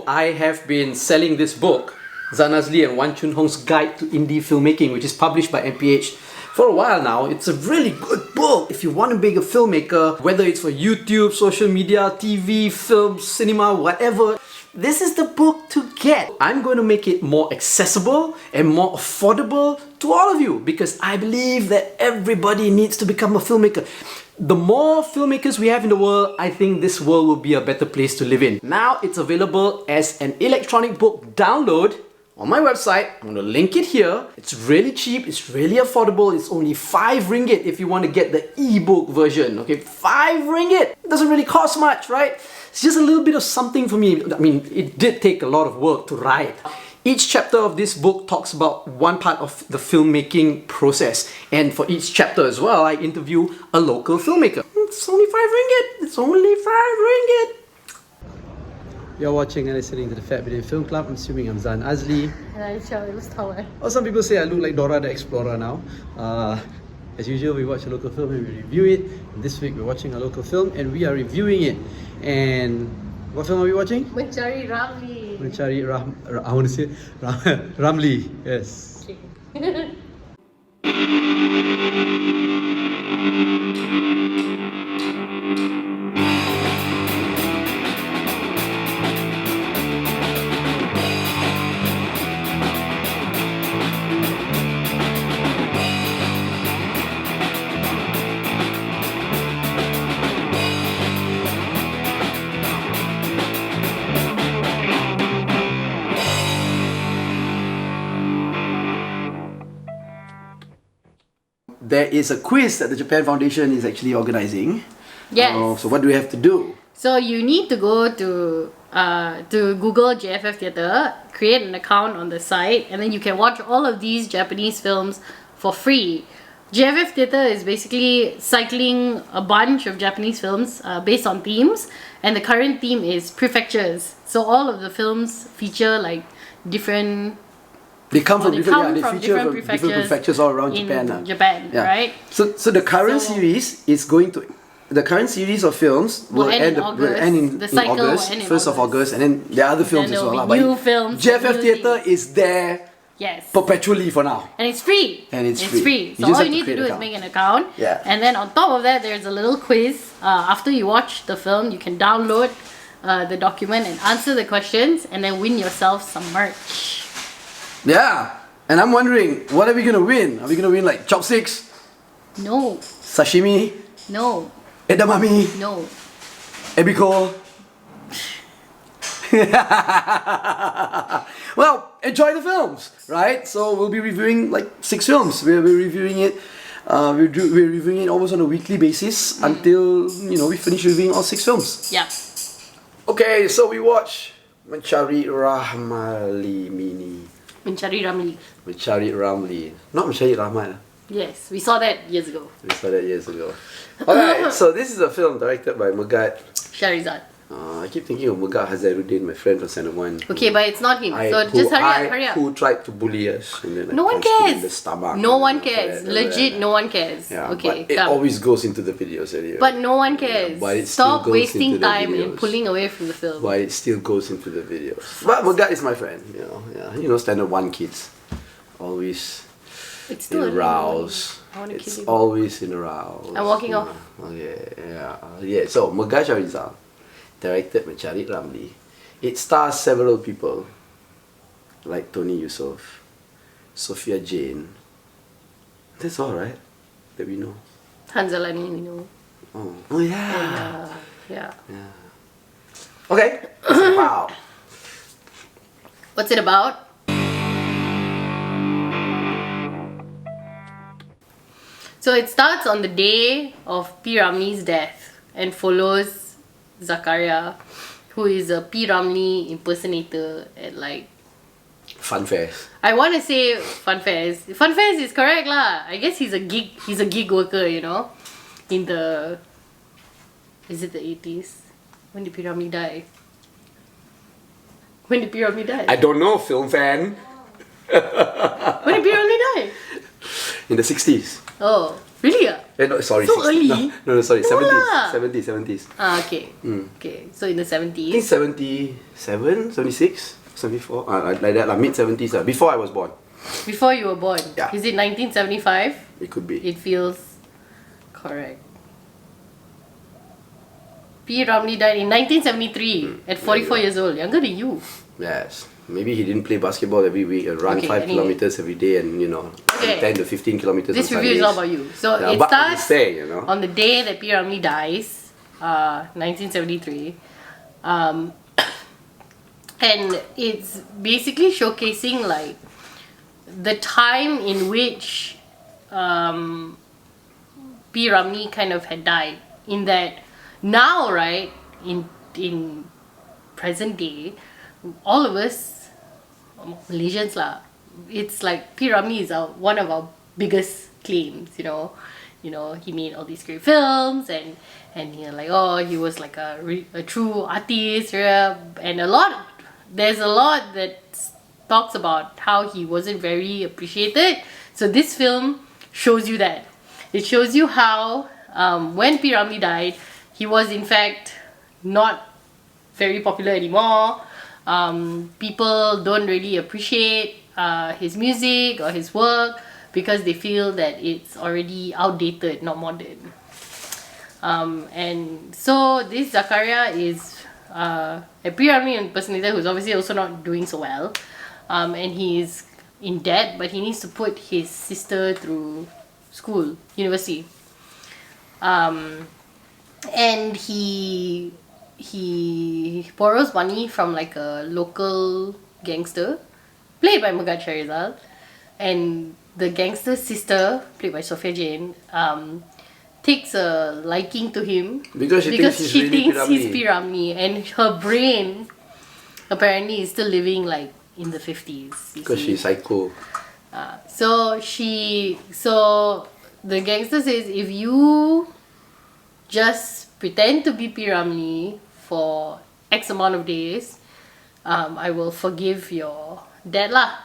I have been selling this book, Zanazli and Wan Chun Hong's Guide to Indie Filmmaking, which is published by MPH for a while now. It's a really good book if you want to be a filmmaker, whether it's for YouTube, social media, TV, film, cinema, whatever. This is the book to get. I'm going to make it more accessible and more affordable to all of you because I believe that everybody needs to become a filmmaker. The more filmmakers we have in the world, I think this world will be a better place to live in. Now it's available as an electronic book download on my website. I'm going to link it here. It's really cheap, it's really affordable. It's only 5 ringgit if you want to get the ebook version. Okay, 5 ringgit. It doesn't really cost much, right? It's just a little bit of something for me. I mean, it did take a lot of work to write. Each chapter of this book talks about one part of the filmmaking process. And for each chapter as well, I interview a local filmmaker. It's only 5 ringgit. It's only 5 ringgit. You're watching and listening to the Fat Bidin Film Club. I'm assuming I'm Zan Azli. And I'm Shirley Mustawa. Well, some people say I look like Dora the Explorer now. As usual, we watch a local film and we review it. And this week we're watching a local film and we are reviewing it. And what film are we watching? Mencari Ramlee. Mencari I want to say Ramlee. Yes. Okay. There is a quiz that the Japan Foundation is actually organizing. Yes. So what do we have to do? So you need to go to Google JFF Theatre, create an account on the site, and then you can watch all of these Japanese films for free. JFF Theatre is basically cycling a bunch of Japanese films based on themes, and the current theme is prefectures. So all of the films feature like different. They come from They different, come from feature different from different prefectures all around in Japan. Japan, Yeah. right? So the current series is going to, the current series of films will end in The cycle will August, end in 1st of August, and then there are other films Then as there well. will be But new films, JFF new Theatre things. is there Yes. perpetually for now. And it's free. And it's free. free. You So just all have you to need to create do an is account. make an account. Yeah. And then on top of that, there's a little quiz. After you watch the film, you can download the document and answer the questions, and then win yourself some merch. Yeah. And I'm wondering, what are we gonna win? Are we gonna win like chopsticks, No. sashimi, No. edamame, No. ebiko? Well, enjoy the films, right? So we'll be reviewing like 6 films. We're reviewing it. We're reviewing it almost on a weekly basis until we finish reviewing all 6 films. Yeah. Okay, so we watch Mencari Ramlee Mencari Ramlee. Mencari Ramlee, not Mencari Rahman. Yes, we saw that years ago. We saw that years ago. Alright, so this is a film directed by Megat. Sharizad. I keep thinking of Megat Hazaruddin, my friend from Center 1. Okay, but it's not him. So just hurry up. Who tried to bully us. And then No one punched him in the cares. stomach No and one after cares. that, Legit, no one cares. Yeah, Okay, but it come. always goes into the videos anyway. But no one cares. Yeah, but it still Stop goes wasting into the time and videos. pulling away from the film. But it still goes into the videos. But Megat is my friend, Yeah, Standard 1 kids. Always It's still in rows. I wanna It's kill you. always in rows. I'm walking off. Okay, yeah. So Megat Sharizal directed Mencari Ramlee. It stars several people like Tony Yusof, Sophia Jane. That's all right that we know. Hanzalani, we know. Oh yeah. Yeah. Okay. Wow. What's it about? So it starts on the day of P. Ramlee's death and follows Zakaria, who is a P. Ramlee impersonator at like Fun fairs. I want to say fun fairs. Fun fairs is correct lah. I guess he's a gig worker, in the, is it the 80s? When did P. Ramlee die? When did P. Ramlee die? I don't know, film fan. When did P. Ramlee die? In the 60s. Oh, really? No, sorry. So early? No, sorry. No 70s. lah. 70s. Okay. Okay. So in the I think 70s. 77, 76, 74, like that, mid 70s, before I was born. Before you were born. Yeah. Is it 1975? It could be. It feels correct. P. Ramlee died in 1973 at 44 years old. Younger than you. Yes. Maybe he didn't play basketball every week and run Okay, 5 anyway. kilometers every day and, Okay. 10 to 15 kilometers This on review is Sundays. all about you. So Yeah, it but starts say, on the day that P. Ramlee dies, 1973. And it's basically showcasing like the time in which P. Ramlee kind of had died. In that now, right, in present day, all of us Malaysians lah, it's like P. Ramlee is one of our biggest claims, you know, he made all these great films and you're like, oh, he was like a true artist, yeah, and there's a lot that talks about how he wasn't very appreciated. So this film shows you that. It shows you how when P. Ramlee died, he was in fact not very popular anymore. People don't really appreciate his music or his work because they feel that it's already outdated, not modern. And so this Zakaria is a P. Ramlee impersonator who's obviously also not doing so well. And he's in debt, but he needs to put his sister through school, university. And he borrows money from like a local gangster played by Mencari Ramlee, and the gangster's sister played by Sophia Jane takes a liking to him Because she thinks he's really P. Ramlee. he's P. Ramlee, and her brain apparently is still living like in the 50s. Because she's psycho. So the gangster says, if you just pretend to be P. Ramlee for X amount of days, I will forgive your debt lah.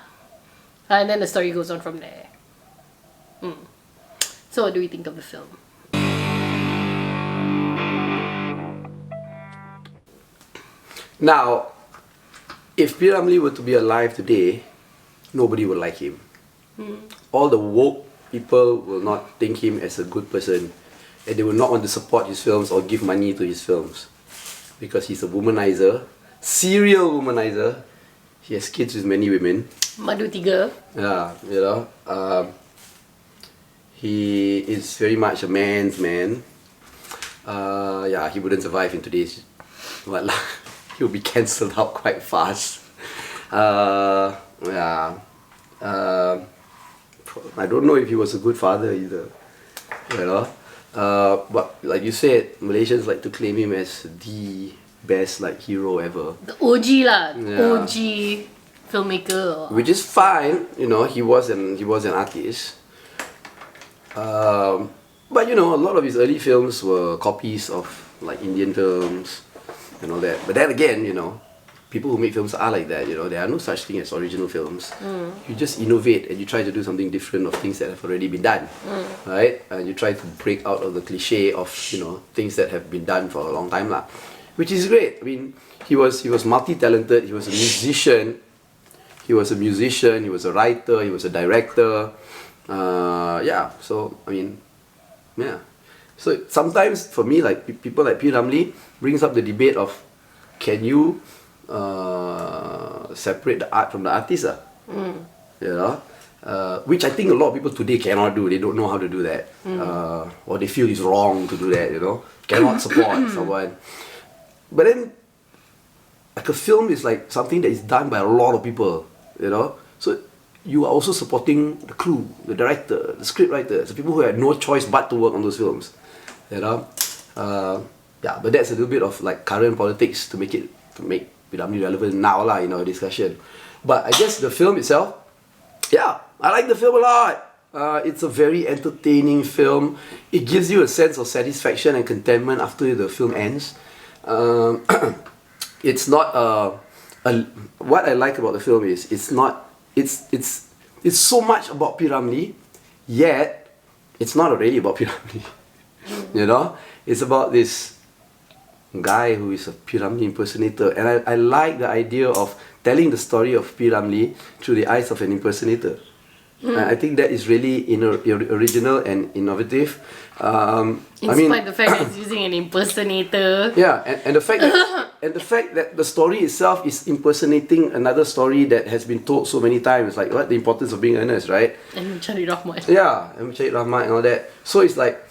And then the story goes on from there. So what do we think of the film? Now, if P. Ramlee were to be alive today, nobody would like him. All the woke people will not think him as a good person, and they will not want to support his films or give money to his films because he's a womanizer, serial womanizer. He has kids with many women. Madu Tiga. Yeah, he is very much a man's man. Yeah, he wouldn't survive in today's world. He'll be cancelled out quite fast. Yeah. I don't know if he was a good father either. But like you said, Malaysians like to claim him as the best hero ever. The OG lah. Yeah. OG filmmaker. Which is fine, he was an artist. But a lot of his early films were copies of Indian films and all that. But then again, people who make films are like that. There are no such thing as original films. You just innovate and you try to do something different of things that have already been done, right? And you try to break out of the cliche of things that have been done for a long time lah, which is great. I mean, he was multi-talented. He was a musician. He was a writer. He was a director. Yeah. So I mean, yeah. So sometimes for me, people like P. Ramlee brings up the debate of, can you separate the art from the artist? Which I think a lot of people today cannot do. They don't know how to do that, or they feel it's wrong to do that. Cannot support someone. But then, a film is something that is done by a lot of people. So you are also supporting the crew, the director, the script writers, the people who had no choice but to work on those films. Yeah, but that's a little bit of current politics to make P. Ramlee relevant now lah in our discussion. But I guess the film itself, yeah, I like the film a lot. It's a very entertaining film. It gives you a sense of satisfaction and contentment after the film ends. It's not what I like about the film is it's so much about P. Ramlee, yet it's not really about P. Ramlee. You know, it's about this guy who is a P. Ramlee impersonator, and I like the idea of telling the story of P. Ramlee through the eyes of an impersonator. And I think that is really original and innovative. Despite the fact that it's using an impersonator. Yeah, and the fact that the story itself is impersonating another story that has been told so many times, like what the importance of being earnest, right? And Mencari Ramlee. Yeah, and Mencari Ramlee and all that. So it's like,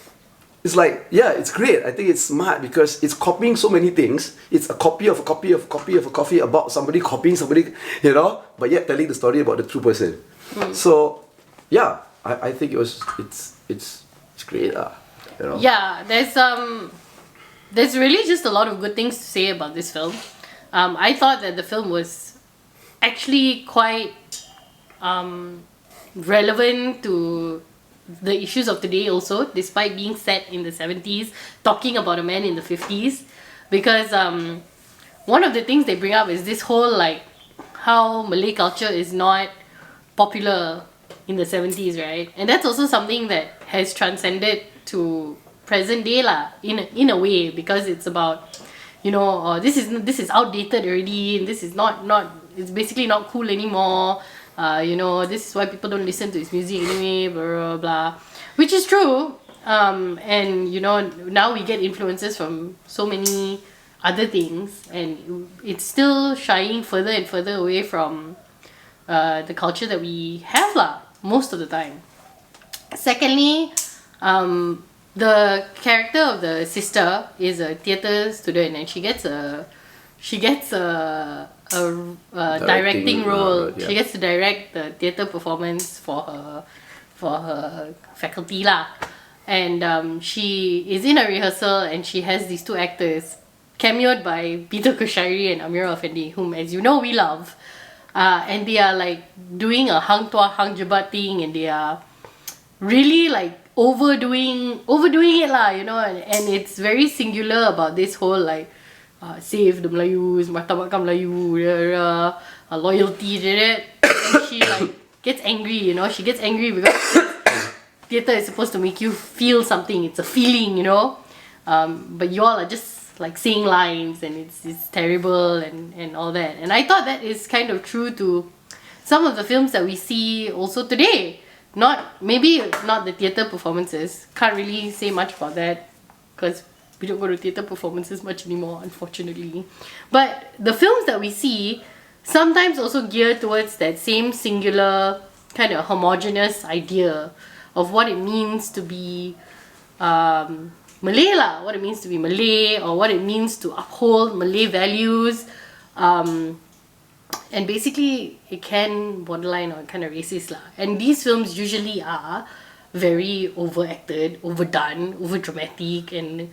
yeah, it's great. I think it's smart because it's copying so many things. It's a copy of a copy of a copy of a copy about somebody copying somebody, you know, but yet telling the story about the true person. So, yeah, I think it's great, you know. Yeah, there's really just a lot of good things to say about this film. I thought that the film was actually quite relevant to the issues of today also, despite being set in the 70s, talking about a man in the 50s. Because one of the things they bring up is this whole like how Malay culture is not popular in the 70s, right? And that's also something that has transcended to present day lah, in a way, because it's about, you know, this is outdated already, and this is not it's basically not cool anymore. You know, this is why people don't listen to his music anyway, blah blah blah, which is true. And you know, now we get influences from so many other things, and it's still shying further and further away from the culture that we have lah, most of the time. Secondly, the character of the sister is a theatre student, and she gets a directing role. Yeah. She gets to direct the theatre performance for her faculty lah. And she is in a rehearsal, and she has these two actors cameoed by Peter Kushairi and Amirul Effendi, whom, as you know, we love. And they are like doing a hang tuah hang jebat thing, and they are really like overdoing it lah, you know, and it's very singular about this whole like save the Melayus, martabatkan Melayu, loyalty, and she like gets angry, you know, she gets angry because theatre is supposed to make you feel something, it's a feeling, you know, but you all are just like saying lines, and it's terrible and all that. And I thought that is kind of true to some of the films that we see also today. Maybe not the theatre performances, can't really say much about that because we don't go to theatre performances much anymore, unfortunately. But the films that we see sometimes also gear towards that same singular kind of homogeneous idea of what it means to be Malay lah, what it means to be Malay, or what it means to uphold Malay values. And basically it can borderline or kind of racist lah. And these films usually are very overacted, overdone, over dramatic, and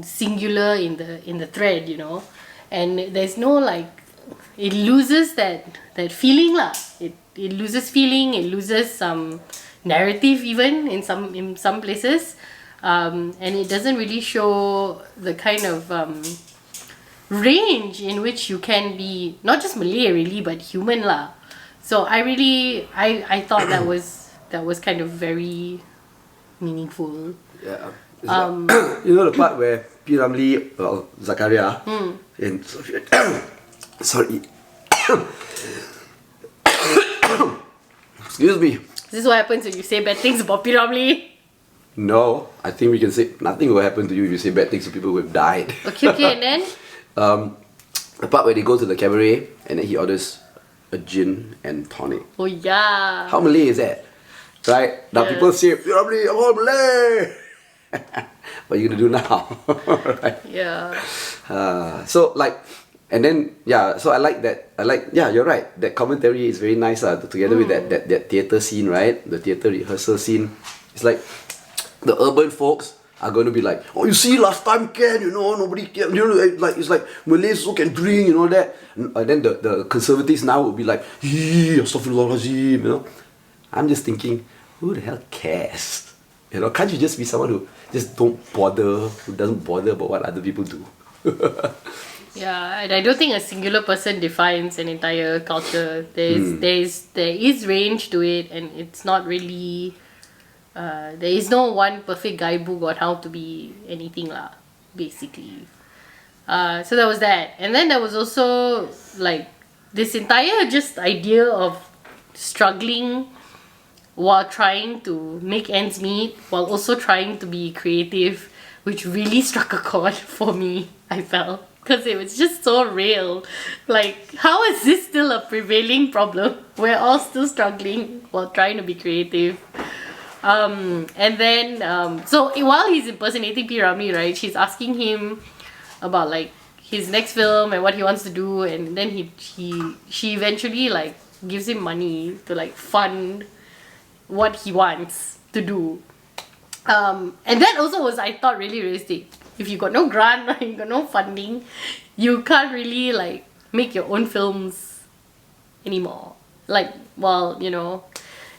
singular in the thread, you know. And there's no like, it loses that feeling lah. It loses feeling, it loses some narrative even in some places. And it doesn't really show the kind of range in which you can be not just Malay really, but human lah. So I thought that was kind of very meaningful. Yeah. You know the part where P. Ramlee, Zakaria, and sorry, excuse me. This is what happens when you say bad things about P. Ramlee. No, I think we can say nothing will happen to you if you say bad things to people who have died. Okay, and then? The part where they go to the cabaret and then he orders a gin and tonic. Oh yeah. How Malay is that? Right? Now people say, P. Ramlee, I'm all Malay! What are you gonna do now? Right? Yeah. So like, and then so I like that. You're right. That commentary is very nice together with that theatre scene, right? The theatre rehearsal scene. It's like the urban folks are going to be like, oh, you see, last time nobody can, like it's like Malays also can drink and all that. And then the conservatives now will be like, astaghfirullahalazim, you know. I'm just thinking, who the hell cares? You know, can't you just be someone who just who doesn't bother about what other people do? Yeah, and I don't think a singular person defines an entire culture. There is range to it, and it's not really there is no one perfect guidebook on how to be anything lah, basically. So there was that. And then there was also like this entire just idea of struggling while trying to make ends meet, while also trying to be creative, which really struck a chord for me, I felt. Because it was just so real. Like, how is this still a prevailing problem? We're all still struggling while trying to be creative. And then, so while he's impersonating P. Ramlee, right, she's asking him about like his next film and what he wants to do, and then she eventually like gives him money to like fund what he wants to do. And that also was, I thought, really realistic. If you got no grant or you got no funding, you can't really like make your own films anymore. Like, well, you know,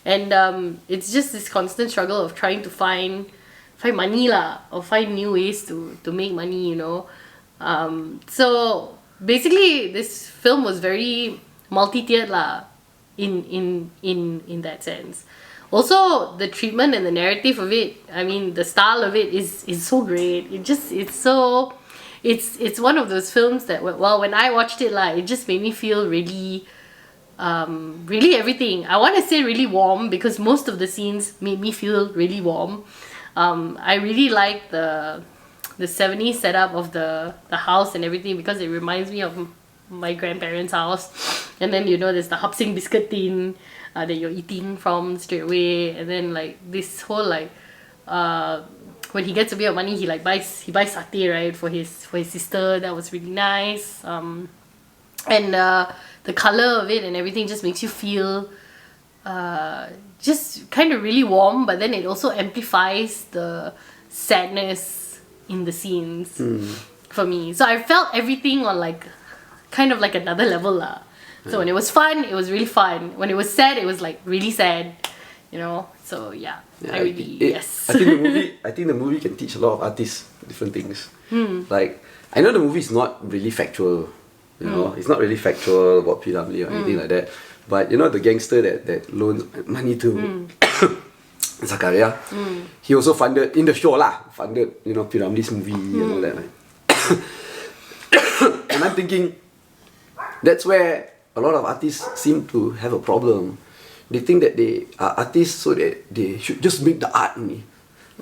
and it's just this constant struggle of trying to find money lah, or find new ways to make money, you know. So basically this film was very multi-tiered lah, in that sense. Also, the treatment and the narrative of it, I mean, the style of it is so great. It's one of those films that, well, when I watched it lah, it just made me feel really really everything. I want to say really warm, because most of the scenes made me feel really warm. I really like the 70s setup of the house and everything, because it reminds me of my grandparents' house. And then, you know, there's the Hap Sing biscuit tin that you're eating from straight away. And then like this whole like when he gets a bit of money, he buys satay, right, for his sister. That was really nice. And the color of it and everything just makes you feel just kind of really warm, but then it also amplifies the sadness in the scenes for me. So I felt everything on like kind of like another level lah. So when it was fun, it was really fun. When it was sad, it was like really sad, you know. So yeah, yes. I think the movie can teach a lot of artists different things. Like, I know the movie is not really factual, you know, it's not really factual about P. Ramlee or anything like that. But you know, the gangster that loans money to Zakaria, he also funded in the show you know, P. Ramlee's movie and all that. Right? And I'm thinking, that's where a lot of artists seem to have a problem. They think that they are artists so that they should just make the art only.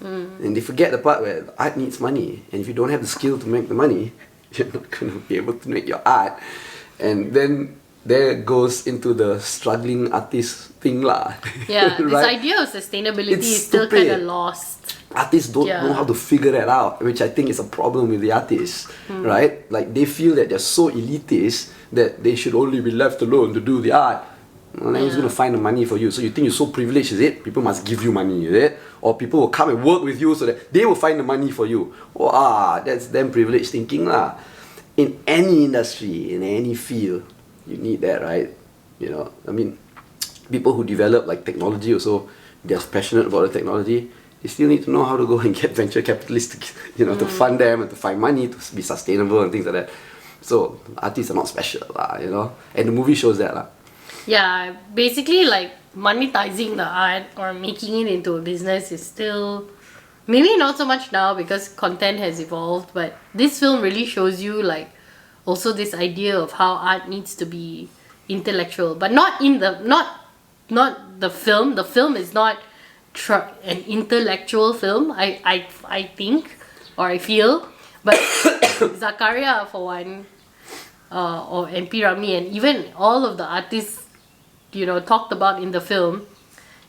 And they forget the part where the art needs money. And if you don't have the skill to make the money, you're not going to be able to make your art. And then there goes into the struggling artist thing lah. Yeah, right? This idea of sustainability It's is still stupid. kind of lost. Artists don't know how to figure that out, which I think is a problem with the artists, right? Like, they feel that they're so elitist that they should only be left alone to do the art. Well, then who's going to find the money for you? So you think you're so privileged, is it? People must give you money, is it? Or people will come and work with you so that they will find the money for you. Oh, that's them privileged thinking lah. In any industry, in any field, you need that, right? You know, I mean, people who develop like technology also, they're passionate about the technology. They still need to know how to go and get venture capitalists to, you know, to fund them and to find money to be sustainable and things like that. So artists are not special lah, you know, and the movie shows that lah. Yeah, basically like monetizing the art or making it into a business is still maybe not so much now because content has evolved, but this film really shows you like also this idea of how art needs to be intellectual, but not the film. The film is not an intellectual film, I think, or I feel, but Zakaria for one, or P. Ramlee, and even all of the artists, you know, talked about in the film,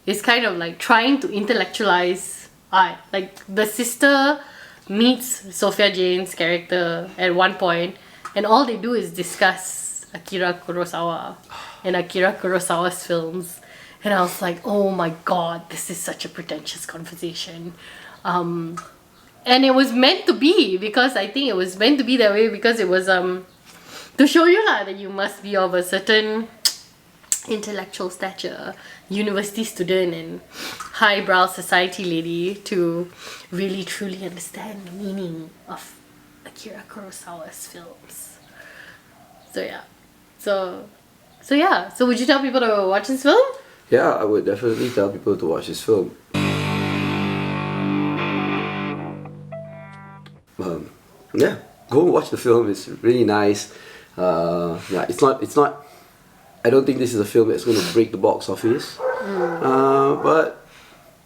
is kind of like trying to intellectualize art. Like the sister meets Sophia Jane's character at one point, and all they do is discuss Akira Kurosawa and Akira Kurosawa's films. And I was like, oh my god, this is such a pretentious conversation. And it was meant to be, because I think it was meant to be that way, because it was to show you lah that you must be of a certain intellectual stature, university student and highbrow society lady to really truly understand the meaning of Akira Kurosawa's films. So yeah. So would you tell people to watch this film? Yeah, I would definitely tell people to watch this film. Yeah, go and watch the film. It's really nice. Yeah, it's not. I don't think this is a film that's going to break the box office. But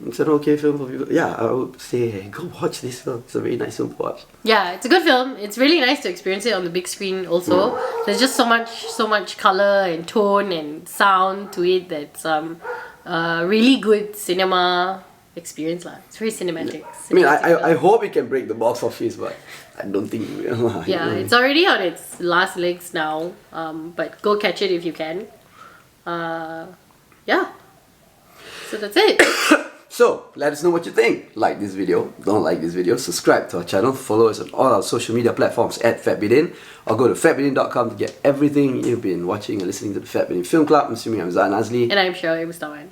it's an okay film for people. Yeah, I would say go watch this film. It's a very nice film to watch. Yeah, it's a good film. It's really nice to experience it on the big screen also. There's just so much color and tone and sound to it that's really good cinema experience lah. It's very cinematic. I mean, cinematic I film. hope it can break the box office, but I don't think it will. Yeah, it's already on its last legs now. But go catch it if you can. Yeah. So that's it. So, let us know what you think. Like this video, don't like this video, subscribe to our channel, follow us on all our social media platforms at Bidin, or go to fatbidin.com to get everything you've been watching and listening to the Fat Bidin Film Club. I'm assuming I'm Zan Azli. And I'm Shirley Mustaman.